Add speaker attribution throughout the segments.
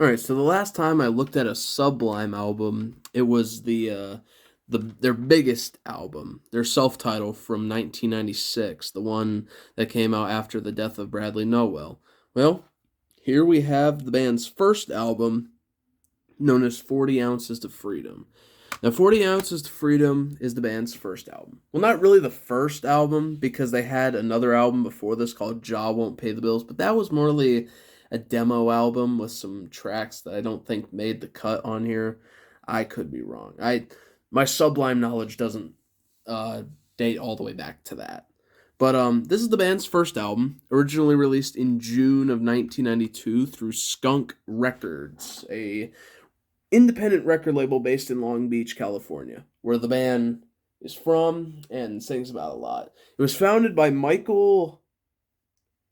Speaker 1: All right, so the last time I looked at a Sublime album, it was their biggest album, their self-titled from 1996, the one that came out after the death of Bradley Nowell. Well, here we have the band's first album, known as 40 Ounces to Freedom. Now, 40 Ounces to Freedom is the band's first album. Well, not really the first album, because they had another album before this called Jaw Won't Pay the Bills, but that was more like a demo album with some tracks that I don't think made the cut on here. I could be wrong. My Sublime knowledge doesn't uh, date all the way back to that. But this is the band's first album, originally released in June of 1992 through Skunk Records, a independent record label based in Long Beach, California, where the band is from and sings about a lot. It was founded by Michael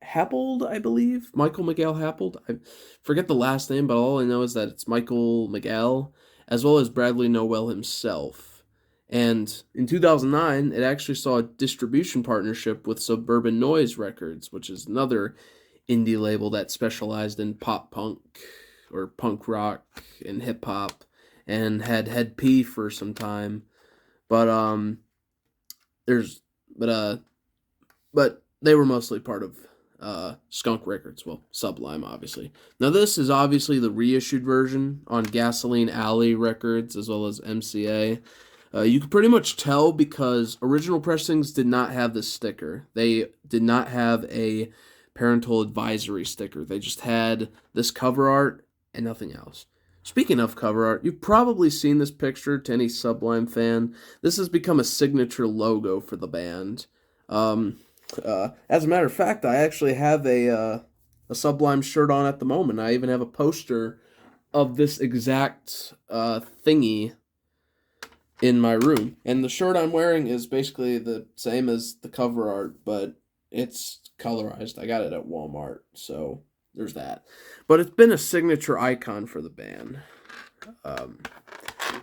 Speaker 1: Happold, I believe. Michael Miguel Happold. I forget the last name, but all I know is that it's Michael Miguel, as well as Bradley Nowell himself. And in 2009, it actually saw a distribution partnership with Suburban Noise Records, which is another indie label that specialized in pop punk or punk rock and hip hop, and had Head P for some time. But there's but they were mostly part of Skunk Records, well, Sublime, obviously. Now, this is obviously the reissued version on Gasoline Alley Records as well as MCA. You can pretty much tell because original pressings did not have this sticker. They did not have a parental advisory sticker. They just had this cover art and nothing else. Speaking of cover art, you've probably seen this picture to any Sublime fan. This has become a signature logo for the band. As a matter of fact, I actually have a Sublime shirt on at the moment. I even have a poster of this exact thingy in my room. And the shirt I'm wearing is basically the same as the cover art, but it's colorized. I got it at Walmart, so there's that. But it's been a signature icon for the band. Um,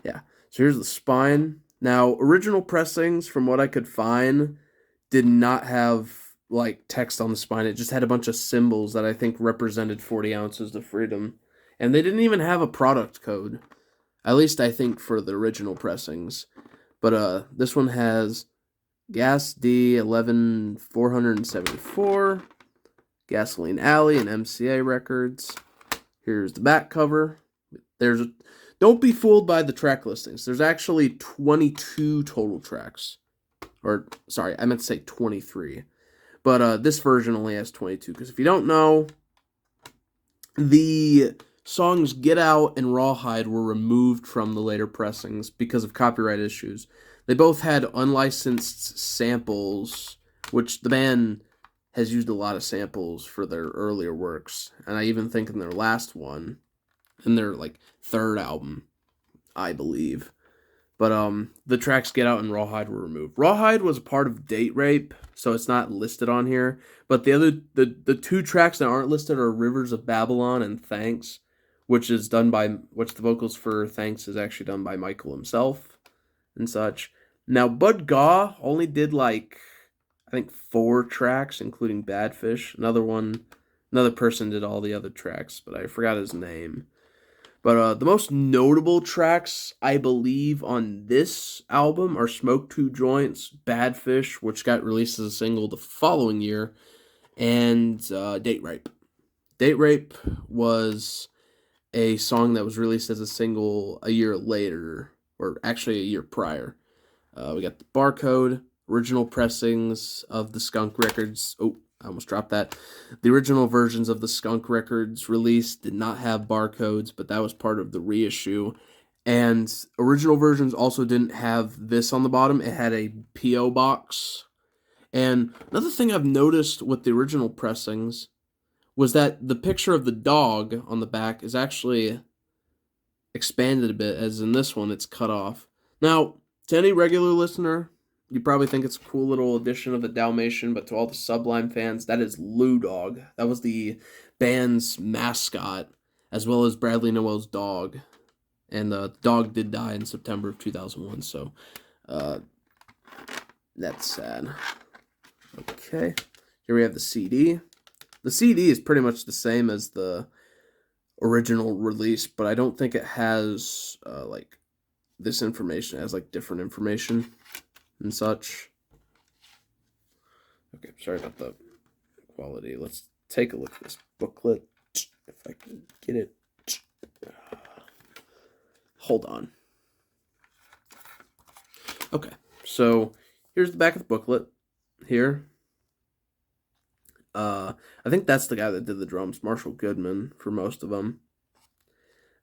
Speaker 1: yeah. So here's the spine. Now, original pressings, from what I could find, did not have like text on the spine. It just had a bunch of symbols that I think represented 40 ounces of freedom. And they didn't even have a product code. At least I think for the original pressings. But this one has Gas D 11474, Gasoline Alley, and MCA Records. Here's the back cover. There's Don't be fooled by the track listings. There's actually 22 total tracks. Or sorry, I meant to say 23. But this version only has 22 because if you don't know, the songs Get Out and Rawhide were removed from the later pressings because of copyright issues. They both had unlicensed samples, which the band has used a lot of samples for their earlier works. And I even think in their last one, in their like third album, I believe. But the tracks Get Out and Rawhide were removed. Rawhide was a part of Date Rape, so it's not listed on here. But the two tracks that aren't listed are Rivers of Babylon and Thanks, which the vocals for Thanks is actually done by Michael himself and such. Now Bud Gaw only did like I think 4 tracks, including Badfish. Another person did all the other tracks, but I forgot his name. But the most notable tracks, I believe, on this album are Smoke Two Joints, Bad Fish, which got released as a single the following year, and Date Rape. Date Rape was a song that was released as a single a year later, or actually a year prior. We got the Barcode, original pressings of the Skunk Records. Oh, I almost dropped that. The original versions of the Skunk Records released did not have barcodes, but that was part of the reissue. And original versions also didn't have this on the bottom. It had a P.O. box. And another thing I've noticed with the original pressings was that the picture of the dog on the back is actually expanded a bit, as in this one, it's cut off. Now, to any regular listener, you probably think it's a cool little addition of the Dalmatian, but to all the Sublime fans, that is Lou Dog. That was the band's mascot, as well as Bradley Nowell's dog. And the dog did die in September of 2001, so uh, that's sad. Okay, here we have the CD. The CD is pretty much the same as the original release, but I don't think it has like this information. It has like different information and such. Okay, sorry about the quality. Let's take a look at this booklet if I can get it. Hold on. Okay, so here's the back of the booklet. Here, I think that's the guy that did the drums, Marshall Goodman, for most of them.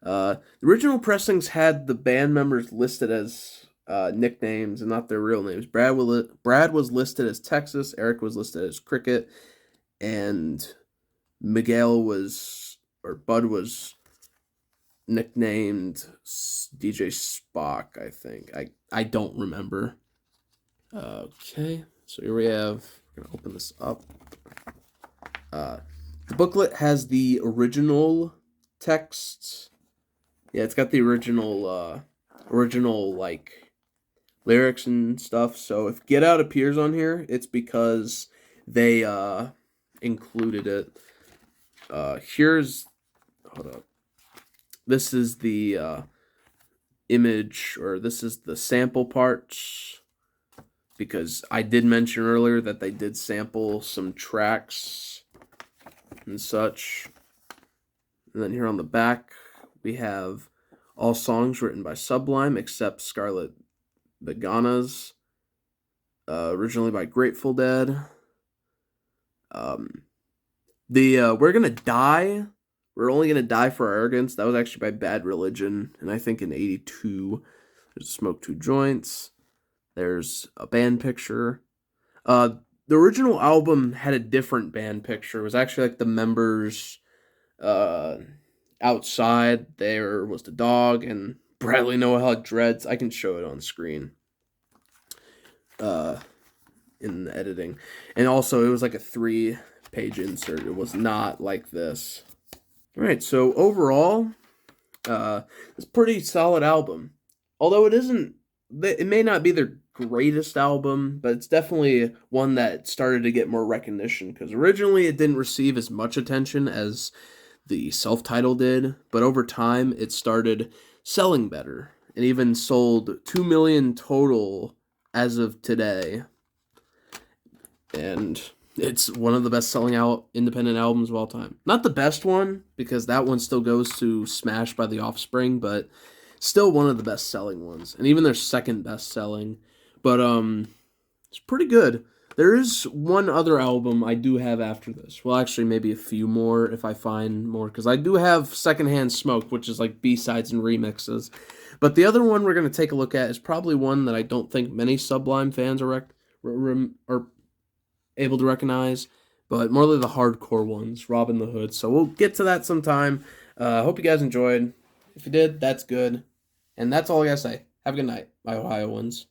Speaker 1: The original pressings had the band members listed as nicknames and not their real names. Brad was listed as Texas, Eric was listed as Cricket, and Bud was nicknamed DJ Spock, I think. I don't remember. Okay, so here we have, I'm going to open this up. The booklet has the original text. Yeah, it's got the original like lyrics and stuff. So if Get Out appears on here, it's because they included it. Hold up. This is the image, or this is the sample parts, because I did mention earlier that they did sample some tracks and such. And then here on the back, we have all songs written by Sublime except Scarlet Begana's, originally by Grateful Dead. We're Gonna Die, We're Only Gonna Die for Our Arrogance, that was actually by Bad Religion, and I think in 82. There's Smoke Two Joints. There's a band picture. The original album had a different band picture. It was actually like the members outside. There was the dog, and Bradley Noel had dreads. I can show it on screen in the editing. And also, it was like a 3-page insert. It was not like this. All right, so overall, it's a pretty solid album. Although it may not be their greatest album, but it's definitely one that started to get more recognition, because originally it didn't receive as much attention as the self-titled did, but over time it started selling better. It even sold 2 million total as of today, and it's one of the best-selling independent albums of all time. Not the best one, because that one still goes to Smash by The Offspring, but still one of the best-selling ones, and even their second best-selling. But it's pretty good. There is one other album I do have after this. Well, actually, maybe a few more if I find more, because I do have Secondhand Smoke, which is like B-sides and remixes. But the other one we're going to take a look at is probably one that I don't think many Sublime fans are able to recognize, but more like the hardcore ones, Robin the Hood. So we'll get to that sometime. Hope you guys enjoyed. If you did, that's good. And that's all I gotta say. Have a good night, my Ohioans.